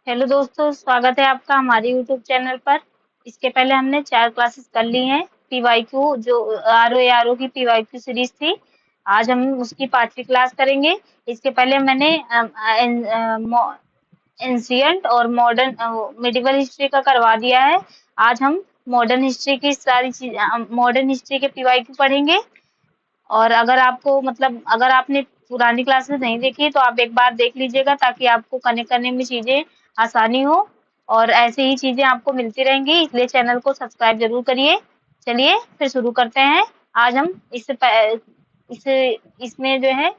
Hello दोस्तों, स्वागत है आपका हमारे यूट्यूब चैनल पर। इसके पहले हमने 4 क्लासेस कर ली हैं। पीवाईक्यू जो आरओ की पीवाईक्यू सीरीज थी, आज हम उसकी 5वीं क्लास करेंगे। इसके पहले मैंने एंशियंट और मॉडर्न मिडिवल हिस्ट्री का करवा दिया है। आज हम मॉडर्न हिस्ट्री की सारी चीज मॉडर्न हिस्ट्री के पीवाईक्यू पढ़ेंगे। और अगर आपको मतलब अगर आपने पुरानी क्लासेस नहीं देखी तो आप एक बार देख लीजिएगा, ताकि आपको कनेक्ट करने में चीजें आसानी हो। और ऐसे ही चीजें आपको मिलती रहेंगी, इसलिए चैनल को सब्सक्राइब जरूर करिए। चलिए फिर शुरू करते हैं। आज हम इस इसमें जो है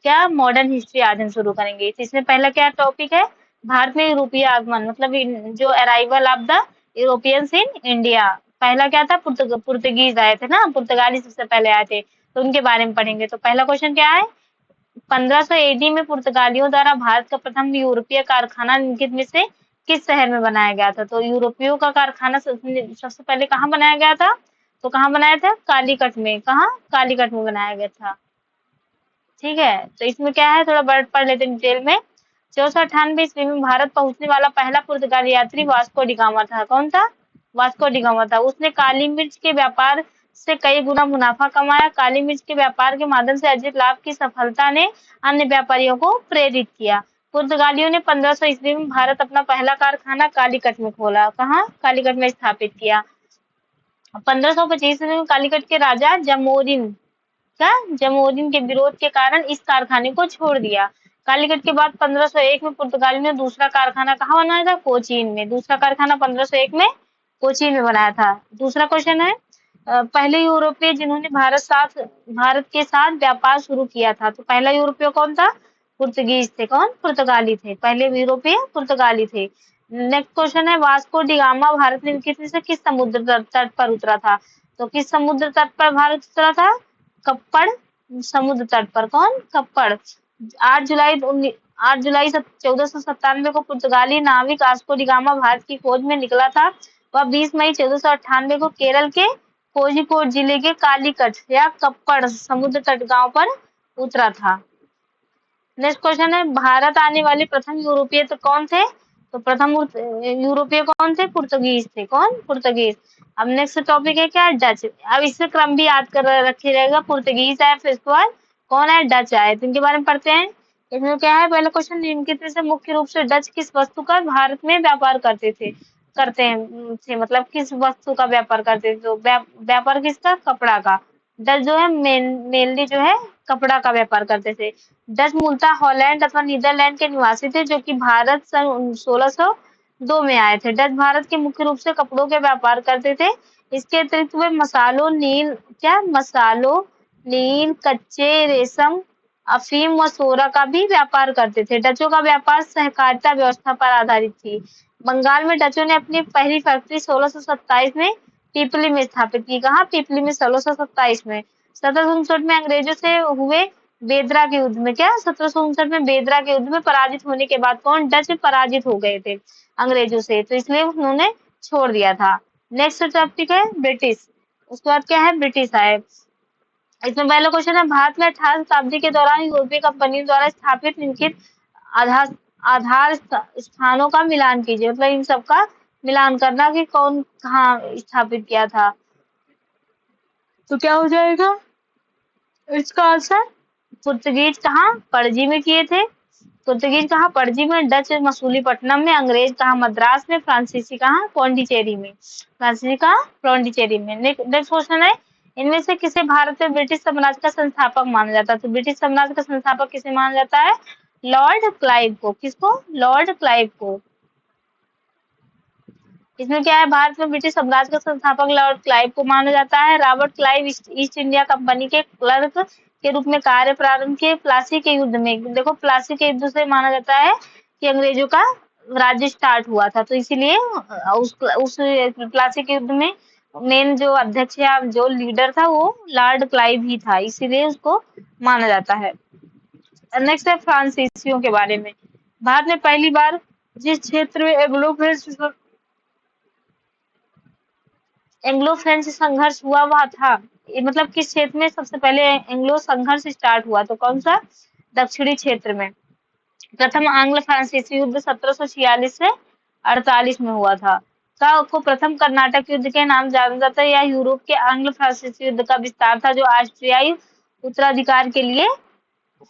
क्या मॉडर्न हिस्ट्री आज हम शुरू करेंगे। तो इसमें पहला क्या टॉपिक है, भारत में यूरोपीय आगमन, मतलब जो arrival of the Europeans in India. पहला क्या था, पुर्तगीज आए थे ना, पुर्तगाली सबसे पहले आए थे, तो उनके बारे में पढ़ेंगे। तो पहला क्वेश्चन क्या है, 1500 एडी में पुर्तगालियों द्वारा भारत का प्रथम यूरोपीय कारखाना निम्नलिखित में से किस शहर में बनाया गया था। तो यूरोपियों का कारखाना सबसे पहले कहाँ बनाया गया था, तो कहाँ बनाया था, कालीकट में। कहाँ, कालीकट में बनाया गया था। ठीक है, तो इसमें क्या है, थोड़ा वर्ड पढ़ लेते हैं डिटेल में। 1498 ईस्वी में भारत पहुंचने वाला पहला पुर्तगाली यात्री वास्को डी गामा था। कौन था, वास्को डी गामा था। उसने काली मिर्च के व्यापार से कई गुना मुनाफा कमाया। काली मिर्च के व्यापार के माध्यम से अर्जित लाभ की सफलता ने अन्य व्यापारियों को प्रेरित किया। पुर्तगालियों ने 1500 ईस्वी में भारत अपना पहला कारखाना कालीकट में खोला। कहाँ, कालीकट में स्थापित किया। 1525 में कालीकट के राजा जमोरिन के विरोध के कारण इस कारखाने को छोड़ दिया। कालीकट के बाद 1501 में पुर्तगालियों ने दूसरा कारखाना कहाँ बनाया था, कोचीन में। दूसरा कारखाना 1501 में कोचीन में बनाया था। दूसरा क्वेश्चन है, पहले यूरोपीय जिन्होंने भारत के साथ व्यापार शुरू किया था। तो पहला यूरोपीय कौन था, पुर्तगीज थे। कौन, पुर्तगाली थे। पहले यूरोपीय पुर्तगाली थे। नेक्स्ट क्वेश्चन है, वास्को डी गामा भारत में किस समुद्र तट पर उतरा था। तो किस समुद्र तट पर भारत उतरा था, कप्पड़ समुद्र तट पर। कौन, कप्पड़। 8 जुलाई 1497 को पुर्तगाली नाविक वास्को डी गामा भारत की खोज में निकला था। वह 20 मई 1498 को केरल के कोझिकोड जिले के कालीकट या कप्पड़ समुद्र तट गांव पर उतरा था। नेक्स्ट क्वेश्चन है, भारत आने वाले प्रथम यूरोपीय तो कौन थे। तो प्रथम यूरोपीय कौन थे, पुर्तगीज थे। कौन, पुर्तगीज। अब नेक्स्ट टॉपिक है क्या, डच। अब इससे क्रम भी याद कर रखिए रहेगा, पुर्तगीज आए, फिर इसके बाद कौन है, डच आए। तो इनके बारे में पढ़ते हैं। इसमें क्या है, पहला क्वेश्चन, निम्नलिखित में से मुख्य रूप से डच किस वस्तु का भारत में व्यापार करते हैं थे, मतलब किस वस्तु का व्यापार करते थे। तो व्यापार किसका, कपड़ा का। डच जो है मेनली जो है कपड़ा का व्यापार करते थे। डच मूलतः हॉलैंड अथवा नीदरलैंड के निवासी थे, जो कि भारत सन 1602 में आए थे। डच भारत के मुख्य रूप से कपड़ों के व्यापार करते थे। इसके अतिरिक्त वे मसालों, नील, कच्चे रेशम, अफीम व सोरा का भी व्यापार करते थे। डचों का व्यापार सहकारिता व्यवस्था पर आधारित थी। बंगाल में डचों ने अपनी पहली फैक्ट्री 1627 में पीपली में स्थापित की। कहाँ, पीपली में 1627 में। 1759 में अंग्रेजों से हुए बेदरा के युद्ध में, क्या 1759 में बेदरा के युद्ध में पराजित होने के बाद कौन, डच पराजित हो गए थे अंग्रेजों से, तो इसलिए उन्होंने छोड़ दिया था। नेक्स्ट टॉपिक है ब्रिटिश। उसके बाद क्या है, ब्रिटिश आए। इसमें पहला क्वेश्चन है, भारत में 18वीं शताब्दी के दौरान यूरोपीय कंपनियों द्वारा स्थापित निम्नलिखित आधार आधार स्थानों का मिलान कीजिए। मतलब इन सबका मिलान करना कि कौन कहाँ स्थापित किया था। तो क्या हो जाएगा इसका आंसर, पुर्तगीज कहाँ, पणजी में किए थे। पुर्तगीज कहाँ, पणजी में। डच मसूलीपट्टनम में। अंग्रेज कहाँ, मद्रास में। फ्रांसीसी कहाँ, पौंडीचेरी में। फ्रांसीसी कहाँ, पौंडीचेरी में। नेक्स्ट क्वेश्चन है, इनमें से किसे भारत में ब्रिटिश साम्राज्य का संस्थापक माना जाता है। तो ब्रिटिश साम्राज्य का संस्थापक किसे माना जाता है, लॉर्ड क्लाइव को। किसको, लॉर्ड क्लाइव को। इसमें क्या है, भारत में ब्रिटिश साम्राज्य का संस्थापक लॉर्ड क्लाइव को माना जाता है। Robert Clive east India company के क्लर्क के रूप में कार्य प्रारंभ किए प्लासी के युद्ध में। देखो, प्लासी के युद्ध से माना जाता है कि अंग्रेजों का राज्य स्टार्ट हुआ था, तो इसीलिए उस प्लासी के युद्ध में मेन जो अध्यक्ष या जो लीडर था वो लॉर्ड क्लाइव ही था, इसीलिए उसको माना जाता है। नेक्स्ट है फ्रांसीसियों के बारे में। भारत में पहली बार जिस क्षेत्र में एंग्लो फ्रेंच संघर्ष हुआ वह था, मतलब किस क्षेत्र में सबसे पहले एंग्लो संघर्ष स्टार्ट हुआ, तो कौन सा, दक्षिणी क्षेत्र में। प्रथम आंग्ल फ्रांसीसी युद्ध 1746 से 48 में हुआ था। का को प्रथम कर्नाटक युद्ध के नाम जाना जाता है। यह यूरोप के आंग्ल फ्रांसीसी युद्ध का विस्तार था जो ऑस्ट्रियाई उत्तराधिकार के लिए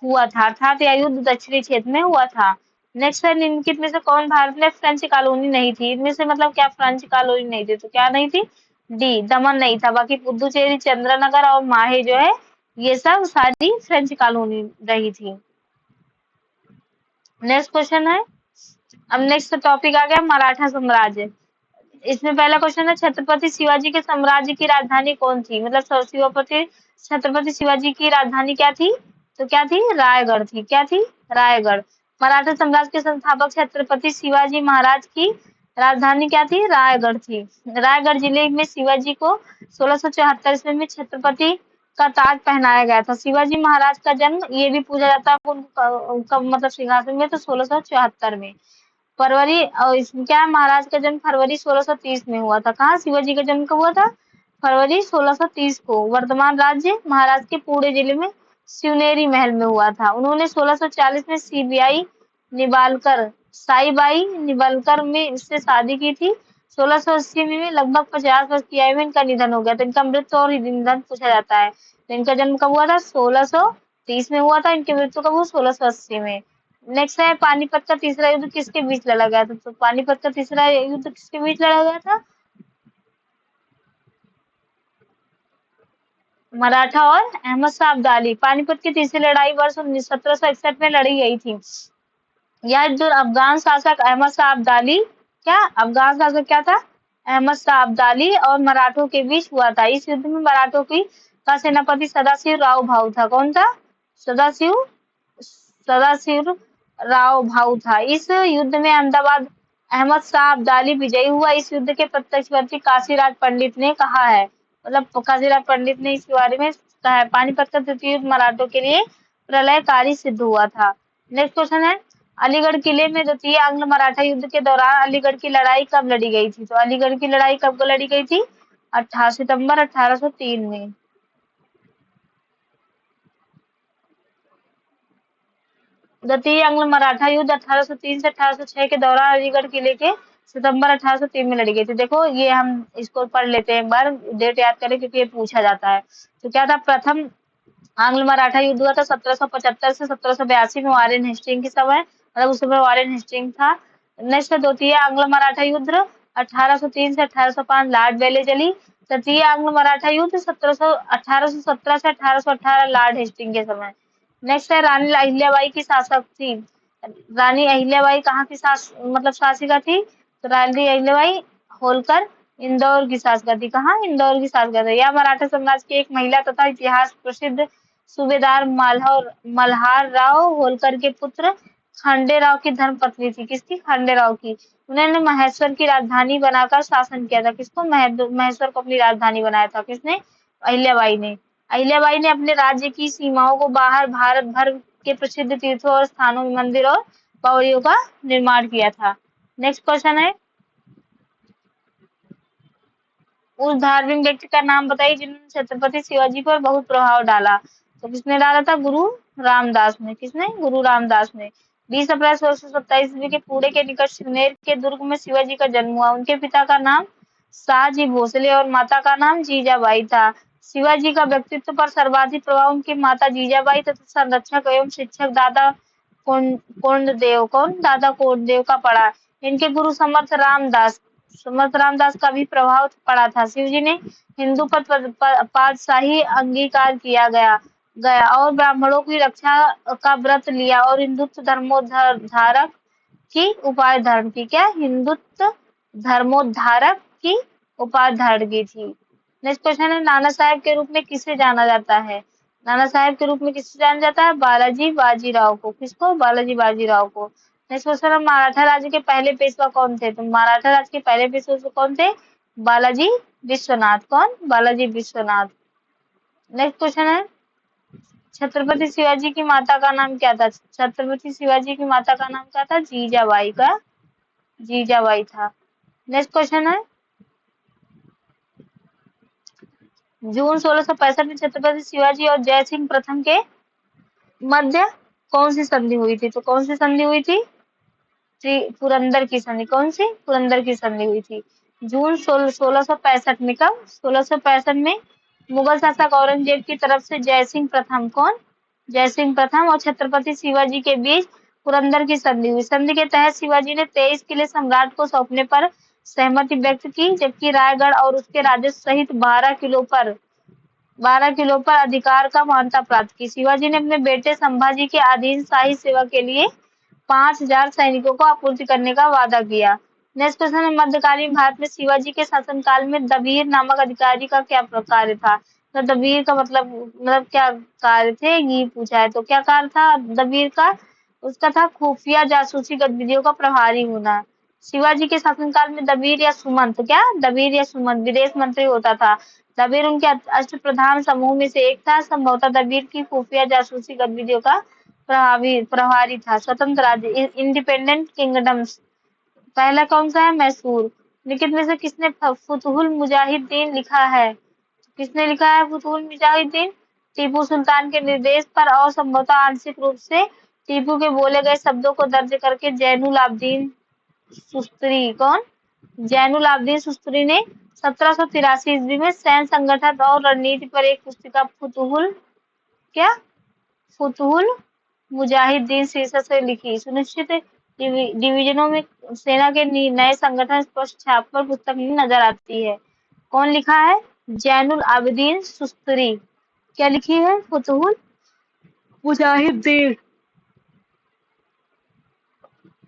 हुआ था, अर्थात यह युद्ध दक्षिणी क्षेत्र में हुआ था। नेक्स्ट है, निम्नलिखित में से कौन भारत में फ्रेंच कॉलोनी नहीं थी? इनमें से मतलब क्या फ्रेंच कॉलोनी नहीं थी? तो क्या नहीं थी? डी, दमन नहीं था। बाकी पुदुचेरी, चंद्रनगर और माहे जो है ये सब सारी फ्रेंच कॉलोनी रही थी। नेक्स्ट क्वेश्चन है, अब नेक्स्ट टॉपिक आ गया मराठा साम्राज्य। इसमें पहला क्वेश्चन है, छत्रपति शिवाजी के साम्राज्य की राजधानी कौन थी? मतलब शिवपति छत्रपति शिवाजी की राजधानी क्या थी? तो क्या थी? रायगढ़ थी। क्या थी? रायगढ़। मराठा साम्राज्य के संस्थापक छत्रपति शिवाजी महाराज की राजधानी क्या थी? रायगढ़ थी। रायगढ़ जिले में शिवाजी को 1674 ईस्वी में छत्रपति का ताज पहनाया गया था। शिवाजी महाराज का जन्म ये भी पूछा जाता है कब मतलब सिंहासन में, तो 1674 में फरवरी, और इसमें क्या है, महाराज का जन्म फरवरी 1630 में हुआ था। कहाँ शिवाजी का जन्म कब हुआ था? फरवरी 1630 को वर्तमान राज्य महाराज के पुणे जिले में शिवनेरी महल में हुआ था। उन्होंने 1640 में साईबाई निबलकर में इससे शादी की थी। 1680 में लगभग 50 वर्ष की आयु में इनका निधन हो गया था। इनका मृत्यु और निधन पूछा जाता है। तो इनका जन्म कब हुआ था? 1630 में हुआ था। इनकी मृत्यु कब हुई? 1680 में। नेक्स्ट है, पानीपत का तीसरा युद्ध किसके बीच लड़ा गया था? तो पानीपत का तीसरा युद्ध किसके बीच लड़ा गया था? मराठा और अहमद शाह अब्दाली। पानीपत की तीसरी लड़ाई वर्ष 1761 में लड़ी गई थी। यह जो अफगान शासक अहमद शाह अब्दाली, क्या अफगान शासक क्या था? अहमद शाह अब्दाली और मराठों के बीच हुआ था। इस युद्ध में मराठों की का सेनापति सदाशिव राव भाऊ था। कौन था? सदाशिव सदाशिव राव भाऊ था। इस युद्ध में अहमदाबाद अहमद शाह अब्दाली विजयी हुआ। इस युद्ध के प्रत्यक्षदर्शी काशीराज पंडित ने कहा है, मतलब काशीराज पंडित ने इसके बारे में कहा है, पानीपत का तृतीय युद्ध मराठों के लिए प्रलयकारी सिद्ध हुआ था। नेक्स्ट क्वेश्चन है, अलीगढ़ किले में द्वितीय आंग्ल मराठा युद्ध के दौरान अलीगढ़ की लड़ाई कब लड़ी गई थी? तो अलीगढ़ की लड़ाई कब लड़ी गई थी? 18 सितंबर 1803 में। द्वितीय आंग्ल मराठा युद्ध 1803 से 1806 के दौरान अलीगढ़ किले के सितंबर 1803 में लड़ी गई थी। देखो ये हम इसको पढ़ लेते हैं एक बार, डेट याद करें क्योंकि ये पूछा जाता है। तो क्या था? प्रथम आंग्ल मराठा युद्ध हुआ था 1775 से 1782 में वारेन हेस्टिंग के समय, मतलब उस समय वारेन हेस्टिंग था। नेक्स्ट द्वितीय आंग्ल मराठा युद्ध 1803 से 1805 लॉर्ड वेले चली। तृतीय आंग्ल मराठा युद्ध 1817 से 1818 लॉर्ड हेस्टिंग के समय। नेक्स्ट है, रानी अहिल्याबाई की शासक थी। रानी अहिल्याबाई कहाँ की मतलब शासिका थी? तो रानी अहिल्याबाई होलकर इंदौर की शासका थी। कहाँ? इंदौर की शासका थी। यह मराठा साम्राज्य की एक महिला तथा इतिहास प्रसिद्ध सूबेदार मल्हार राव होलकर के पुत्र खांडेराव की धर्मपत्नी थी। किसकी? खांडेराव की। उन्होंने महेश्वर की राजधानी बनाकर शासन किया था। किसको? महेश्वर को अपनी राजधानी बनाया था। किसने? अहिल्याबाई ने। अहिल्याबाई ने अपने राज्य की सीमाओं को बाहर भारत भर के प्रसिद्ध तीर्थों और स्थानों में मंदिर और बावड़ियों का निर्माण किया था। नेक्स्ट क्वेश्चन है, उस धार्मिक व्यक्ति का नाम बताइए जिन्होंने छत्रपति शिवाजी पर बहुत प्रभाव डाला। तो किसने डाला था? गुरु रामदास ने। किसने? गुरु रामदास ने। 20 अप्रैल 1627 ईस्वी के पुणे के निकट शिवनेर के दुर्ग में शिवाजी का जन्म हुआ। उनके पिता का नाम शाहजी भोसले और माता का नाम जीजाबाई था। शिवाजी का व्यक्तित्व पर सर्वाधिक प्रभाव उनकी माता जीजाबाई तथा संरक्षक एवं शिक्षक दादा कोंडदेव दादा कोंडदेव का पड़ा। इनके गुरु समर्थ रामदास का भी प्रभाव पड़ा था। शिवजी ने हिंदू पातशाही अंगीकार किया गया गया और ब्राह्मणों की रक्षा का व्रत लिया और हिंदुत्व धर्मोद्धारक की उपाधि धारण की। क्या? हिंदुत्व धर्मोद्धारक की उपाधि धारण की थी। नेक्स्ट क्वेश्चन है, नाना साहेब के रूप में किसे जाना जाता है? नाना साहेब के रूप में किसे जाना जाता है? बालाजी बाजीराव को। किसको? बालाजी बाजीराव को। नेक्स्ट क्वेश्चन है, मराठा राज्य के पहले पेशवा कौन थे? तो मराठा राज्य के पहले पेशवा कौन थे? बालाजी विश्वनाथ। कौन? बालाजी विश्वनाथ। नेक्स्ट क्वेश्चन है, छत्रपति शिवाजी की माता का नाम क्या था? छत्रपति शिवाजी की माता का नाम क्या था? जीजाबाई का जीजाबाई था। नेक्स्ट क्वेश्चन है, जून 1665 में छत्रपति शिवाजी और जय सिंह प्रथम के मध्य कौन सी संधि हुई थी? तो कौन सी संधि हुई थी? पुरंदर की संधि। कौन सी? पुरंदर की संधि हुई थी जून 1665 में। कब? 1665 में मुगल शासक औरंगजेब की तरफ से जयसिंह प्रथम, कौन? जयसिंह प्रथम और छत्रपति शिवाजी के बीच पुरंदर की संधि हुई। संधि के तहत शिवाजी ने 23 किले सम्राट को सौंपने पर सहमति व्यक्त की, जबकि रायगढ़ और उसके राजस्व सहित 12 किलो पर अधिकार का मान्यता प्राप्त की। शिवाजी ने अपने बेटे संभाजी के अधीन शाही सेवा के लिए 5,000 सैनिकों को आपूर्ति करने का वादा किया। नेक्स्ट क्वेश्चन है, मध्यकालीन भारत में शिवाजी के शासनकाल में दबीर नामक अधिकारी का क्या कार्य था? तो दबीर का मतलब क्या कार्य थे, ये पूछा है। तो क्या कार्य था दबीर का? उसका था खुफिया जासूसी गतिविधियों का प्रभारी होना। शिवाजी के शासनकाल में दबीर या सुमंत, क्या दबीर या सुमंत विदेश मंत्री होता था। दबीर उनके अष्टप्रधान समूह में से एक था। संभवतः दबीर की खुफिया जासूसी गतिविधियों का प्रभारी था। स्वतंत्र राज्य इंडिपेंडेंट किंगडम्स, पहला कौन सा है? मैसूर। निम्न में से किसने फुतहुल मुजाहिदीन लिखा है? किसने लिखा है फुतहुल मुजाहिदीन? टीपू सुल्तान के निर्देश पर और संभवतः आंशिक रूप से टीपू के बोले गए शब्दों को दर्ज करके जैनुल आबदीन सुस्तरी, कौन? जैनुल आबदीन सुस्तरी ने 1783 ईस्वी में सैन्य संगठन और रणनीति पर एक पुस्तिका फुतहुल, क्या? फुतहुल मुजाहिदीन शीर्षक से लिखी। सुनिश्चित डिवीजनों में सेना के नए संगठन स्पष्ट छाप पर पुस्तक में नजर आती है। कौन लिखा है? जैनुल आबदीन सुस्तरी। क्या लिखी है? फुतहुल मुजाहिदीन।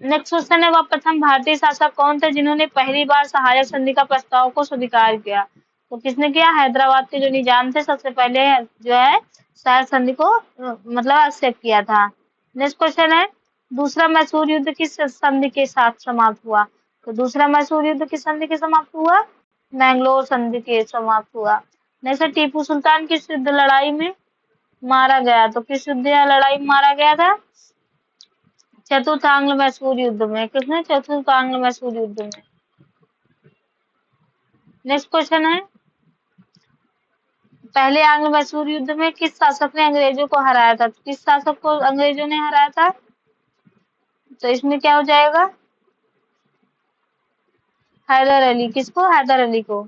नेक्स्ट क्वेश्चन है, वह प्रथम भारतीय शासक कौन थे जिन्होंने पहली बार सहायक संधि का प्रस्ताव को स्वीकार किया? तो किसने किया? हैदराबाद के जो निजाम थे सबसे पहले जो है सहायक संधि को मतलब एक्सेप्ट किया था। नेक्स्ट क्वेश्चन है, दूसरा मैसूर युद्ध किस संधि के साथ समाप्त हुआ? तो दूसरा मैसूर युद्ध किस संधि के समाप्त हुआ? मैंगलोर संधि के समाप्त हुआ। नेक्स्ट, टीपू सुल्तान किस युद्ध लड़ाई में मारा गया? तो किस युद्ध या लड़ाई में मारा गया था? चतुर्थ आंग्ल मैसूर युद्ध में। किसने? चतुर्थ आंग्ल मैसूर युद्ध में। नेक्स्ट क्वेश्चन है, पहले आंग्ल मैसूर युद्ध में किस शासक ने अंग्रेजों को हराया था? किस शासक को अंग्रेजों ने हराया था? तो इसमें क्या हो जाएगा? हैदर अली। किसको? हैदर अली को।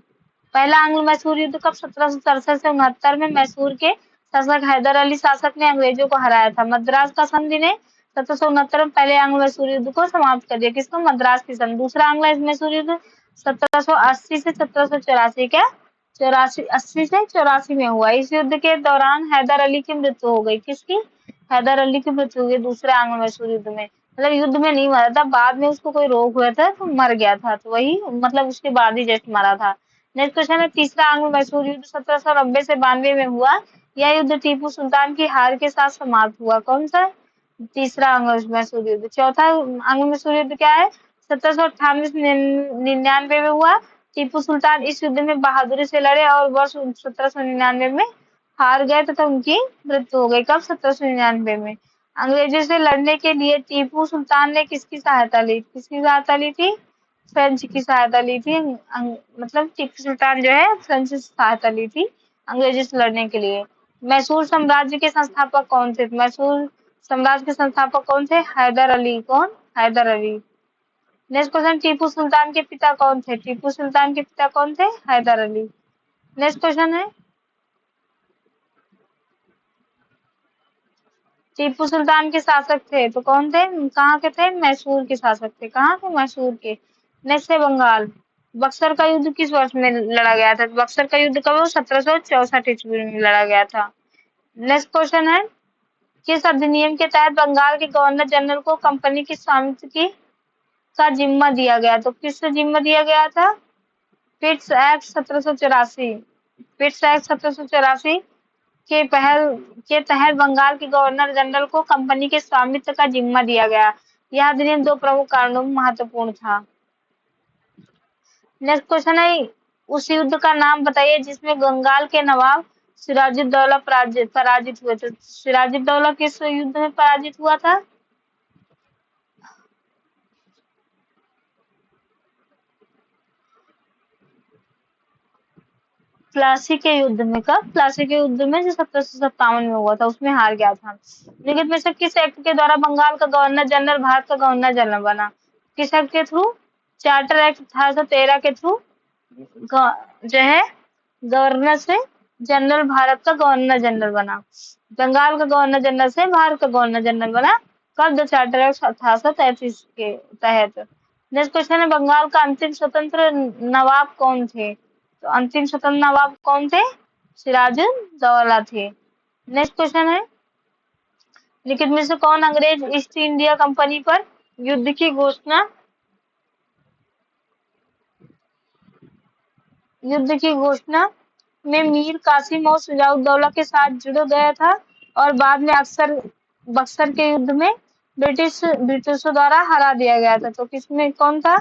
पहला आंग्ल मैसूर युद्ध कब? 1767 से 69 में मैसूर के शासक हैदर अली शासक ने अंग्रेजों को हराया था। मद्रास का संधि ने 1769 में पहले आंग्ल मैसूर युद्ध को समाप्त कर दिया। किसको? मद्रास की संधि। दूसरा आंग्ल मैसूर युद्ध 1780 से 1784, क्या? 80 से 84 में हुआ। इस युद्ध के दौरान हैदर अली की मृत्यु हो गई। किसकी? हैदर अली की मृत्यु हो गई दूसरे आंग्ल मैसूर युद्ध में। मतलब युद्ध में नहीं मरा था, बाद में उसको कोई रोग हुआ था तो मर गया था, तो वही मतलब उसके बाद ही जस्ट मरा था। नेक्स्ट क्वेश्चन है, तीसरा आंग्ल मैसूर युद्ध 1790 से 92 में हुआ। यह युद्ध टीपू सुल्तान की हार के साथ समाप्त हुआ। कौन सा? तीसरा आंग्ल मैसूर युद्ध। चौथा आंग्ल मैसूर युद्ध क्या है? 1798 से 99 में हुआ। टीपू सुल्तान इस युद्ध में बहादुरी से लड़े और वर्ष 1799 में हार गए तथा उनकी मृत्यु हो गई। कब? 1799 में। अंग्रेजों से लड़ने के लिए टीपू सुल्तान ने किसकी सहायता ली? किसकी सहायता ली थी? फ्रेंच की सहायता ली थी। मतलब टीपू सुल्तान जो है फ्रेंच से सहायता ली थी अंग्रेजों से लड़ने के लिए। मैसूर साम्राज्य के संस्थापक कौन थे? मैसूर साम्राज्य के संस्थापक कौन थे? हैदर अली। कौन? हैदर अली। नेक्स्ट क्वेश्चन, टीपू सुल्तान के पिता कौन थे? टीपू सुल्तान के पिता कौन थे? हैदर अली। नेक्स्ट क्वेश्चन है, टीपू सुल्तान के शासक थे तो कौन थे? कहाँ के थे? मैसूर के शासक थे। कहाँ के? मैसूर के। नेक्स्ट है बंगाल। बक्सर का युद्ध किस वर्ष में लड़ा गया था? बक्सर का युद्ध कब? 1764 ईस्वी में लड़ा गया था। नेक्स्ट क्वेश्चन है, किस अधिनियम के तहत बंगाल के गवर्नर जनरल को कंपनी की स्वामित्व की का जिम्मा दिया गया? तो किससे जिम्मा दिया गया था? पिट्स एक्ट 1784। पिट्स एक्ट 1784 के पहल के तहत बंगाल के गवर्नर जनरल को कंपनी के स्वामित्व का जिम्मा दिया गया। यह अधिनियम दो प्रमुख कारणों में महत्वपूर्ण था। नेक्स्ट क्वेश्चन है, उस युद्ध का नाम बताइए जिसमें बंगाल के नवाब सिराजुद्दौला पराजित हुए थे। सिराजुद्दौला किस युद्ध में पराजित हुआ था? प्लासी के युद्ध में। कब? प्लासी के युद्ध में जो 1757 में हुआ था, उसमें हार गया था। निम्नलिखित में से किस एक्ट के द्वारा बंगाल का गवर्नर जनरल भारत का गवर्नर जनरल बना? किस एक्ट के थ्रू? चार्टर एक्ट 1813 के थ्रू जो है गवर्नर से जनरल भारत का गवर्नर जनरल बना। बंगाल का गवर्नर जनरल से भारत का गवर्नर जनरल बना कब? द चार्टर एक्ट 1833 के तहत। नेक्स्ट क्वेश्चन है, बंगाल का अंतिम स्वतंत्र नवाब कौन थे? तो अंतिम स्वतंत्र नवाब कौन थे? सिराजुद्दौला थे। नेक्स्ट क्वेश्चन है, निम्नलिखित में से कौन अंग्रेज ईस्ट इंडिया कंपनी पर युद्ध की घोषणा में मीर कासिम और शुजाउद्दौला के साथ जुड़ गया था और बाद में अक्सर बक्सर के युद्ध में ब्रिटिशों द्वारा हरा दिया गया था? तो किसमें कौन था?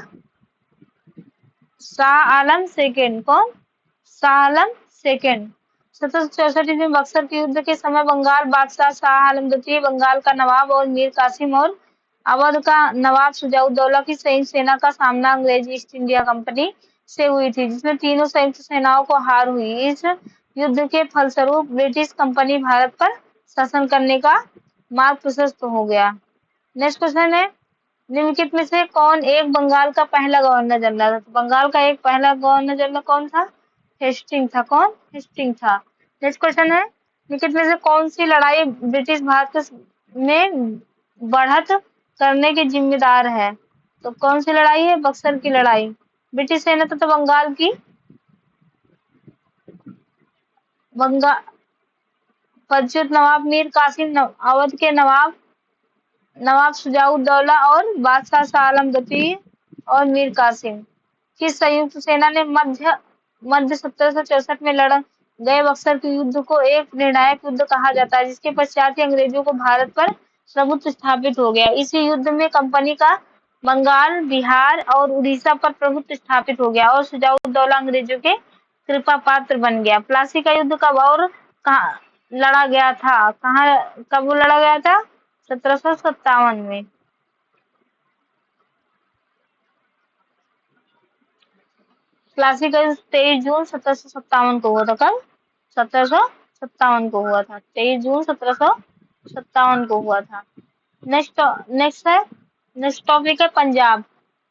शाह आलम सेकेंड। कौन? शाह आलम सेकेंड। 1764 में बक्सर के युद्ध के समय बंगाल बादशाह शाह आलम द्वितीय, बंगाल का नवाब और मीर कासिम और अवध का नवाब शुजाउद्दौला की संयुक्त सेना का सामना अंग्रेज ईस्ट इंडिया कंपनी से हुई थी, जिसमें तीनों संयुक्त सेनाओं को हार हुई। इस युद्ध के फलस्वरूप ब्रिटिश कंपनी भारत पर शासन करने का मार्ग प्रशस्त हो गया। नेक्स्ट क्वेश्चन है, निम्नलिखित में से कौन एक बंगाल का पहला गवर्नर जनरल था? तो बंगाल का एक पहला गवर्नर जनरल कौन था? हेस्टिंग था। कौन? हेस्टिंग था। नेक्स्ट क्वेश्चन है, निम्नलिखित में से कौन सी लड़ाई ब्रिटिश भारत में बढ़त करने की जिम्मेदार है? तो कौन सी लड़ाई है? बक्सर की लड़ाई। ब्रिटिश सेना तथा बंगाल की पदच्युत नवाब मीर कासिम, अवध के नवाब शुजाउद्दौला और बादशाह शाह आलम द्वितीय और मीर कासिम की संयुक्त सेना ने मध्य 1764 में लड़ गए बक्सर के युद्ध को एक निर्णायक युद्ध कहा जाता है, जिसके पश्चात ही अंग्रेजों को भारत पर प्रभुत्व स्थापित हो गया। इसी युद्ध में कंपनी का बंगाल, बिहार और उड़ीसा पर प्रभुत्व स्थापित हो गया और शुजाउद्दौला अंग्रेजों के कृपा पात्र बन गया। प्लासी का युद्ध कब और कहाँ लड़ा गया था? कब लड़ा गया था? 1757 में। प्लासी का युद्ध 23 जून 1757 को हुआ था। कब? 1757 को हुआ था। 23 जून 1757 को हुआ था। नेक्स्ट टॉपिक है पंजाब।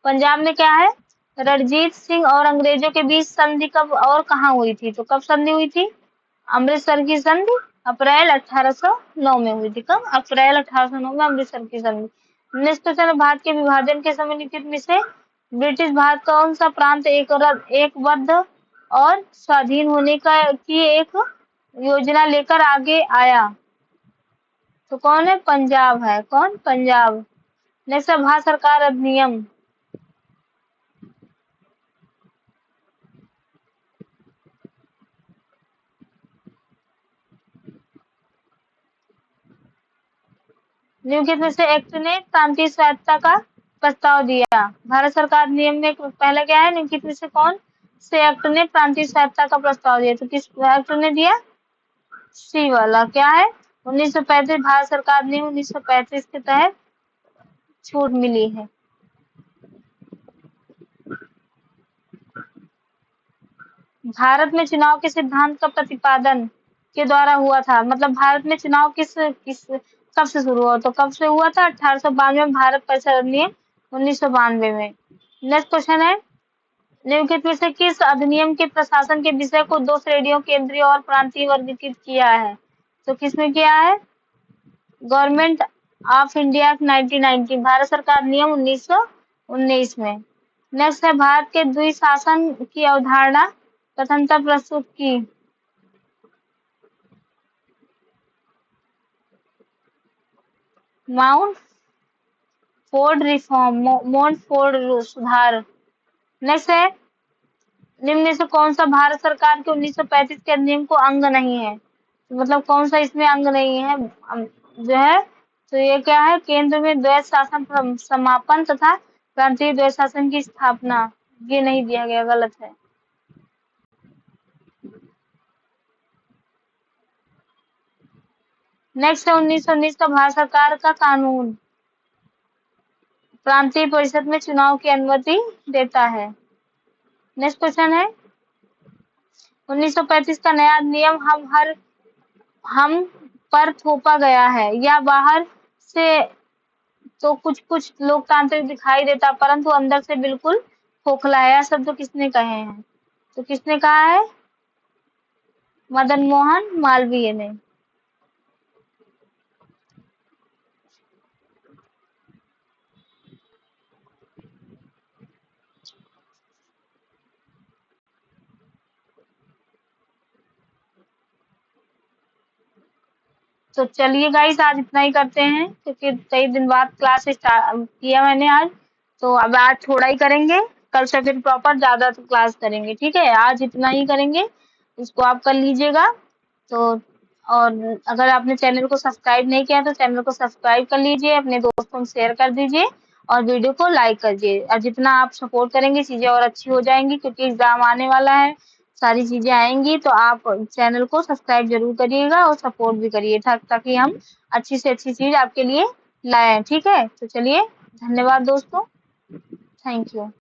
पंजाब में क्या है? रणजीत सिंह और अंग्रेजों के बीच संधि कब और कहाँ हुई थी? तो कब संधि हुई थी? अमृतसर की संधि अप्रैल 1809 में हुई थी। कब? अप्रैल 1809 में अमृतसर की संधि। नेक्स्ट क्वेश्चन है, भारत के विभाजन के समय निम्नलिखित में से ब्रिटिश भारत कौन सा प्रांत एकबद्ध और स्वाधीन होने की एक योजना लेकर आगे आया? तो कौन है? पंजाब है। कौन? पंजाब। नेक्स्ट है, भारत सरकार अधिनियम। निम्नलिखित में से एक्ट ने प्रांतीय स्वायत्तता का प्रस्ताव दिया? भारत सरकार नियम में पहला क्या है? निम्नलिखित में से कौन से एक्ट ने प्रांतीय स्वायत्तता का प्रस्ताव दिया? तो किस एक्ट ने दिया? सी वाला। क्या है? 1935 भारत सरकार ने 1935 के तहत छूट मिली है। भारत में चुनाव के सिद्धांत का प्रतिपादन के द्वारा हुआ था? मतलब भारत में चुनाव किस किस कब से शुरू हुआ? तो कब से हुआ था? 1892 में भारत परिषद अधिनियम 1992 में। नेक्स्ट क्वेश्चन है, निम्नलिखित में से किस अधिनियम के प्रशासन के विषय को दो श्रेणियों केंद्रीय और प्रांतीय वर्गीकृत किया है? तो किसमें किया है? गवर्नमेंट ऑफ इंडिया 1990, भारत सरकार नियम 1919 में। नेक्स्ट है, भारत के द्विशासन की अवधारणा प्रथमतः प्रस्तुत की? Mount Ford reform, mount Ford सुधार। नेक्स्ट है, निम्न में से कौन सा भारत सरकार के 1935 के अधिनियम को अंग नहीं है? मतलब कौन सा इसमें अंग नहीं है जो है? तो ये क्या है? केंद्र में द्वैध शासन समापन तथा प्रांतीय द्वैध शासन की स्थापना। ये नहीं दिया गया, गलत है। नेक्स्ट है, 1919 का भारत सरकार का कानून प्रांतीय परिषद में चुनाव की अनुमति देता है। नेक्स्ट क्वेश्चन है, 1935 का नया नियम हम पर थोपा गया है। या बाहर से तो कुछ लोकतांत्रिक दिखाई देता, परंतु अंदर से बिल्कुल खोखला है। यह शब्द किसने कहे हैं? तो किसने कहा है? मदन मोहन मालवीय ने। तो चलिए गाइस, आज इतना ही करते हैं, क्योंकि कई दिन बाद क्लास स्टार्ट किया मैंने आज, तो अब आज थोड़ा ही करेंगे, कल से फिर प्रॉपर ज्यादा क्लास करेंगे। ठीक है, आज इतना ही करेंगे, इसको आप कर लीजिएगा। तो और अगर आपने चैनल को सब्सक्राइब नहीं किया तो चैनल को सब्सक्राइब कर लीजिए, अपने दोस्तों में शेयर कर दीजिए और वीडियो को लाइक कर दीजिए। और जितना आप सपोर्ट करेंगे चीजें और अच्छी हो जाएंगी, क्योंकि एग्जाम आने वाला है, सारी चीजें आएंगी, तो आप चैनल को सब्सक्राइब जरूर करिएगा और सपोर्ट भी करिए, ताकि हम अच्छी से अच्छी चीज आपके लिए लाए। ठीक है, तो चलिए, धन्यवाद दोस्तों, थैंक यू।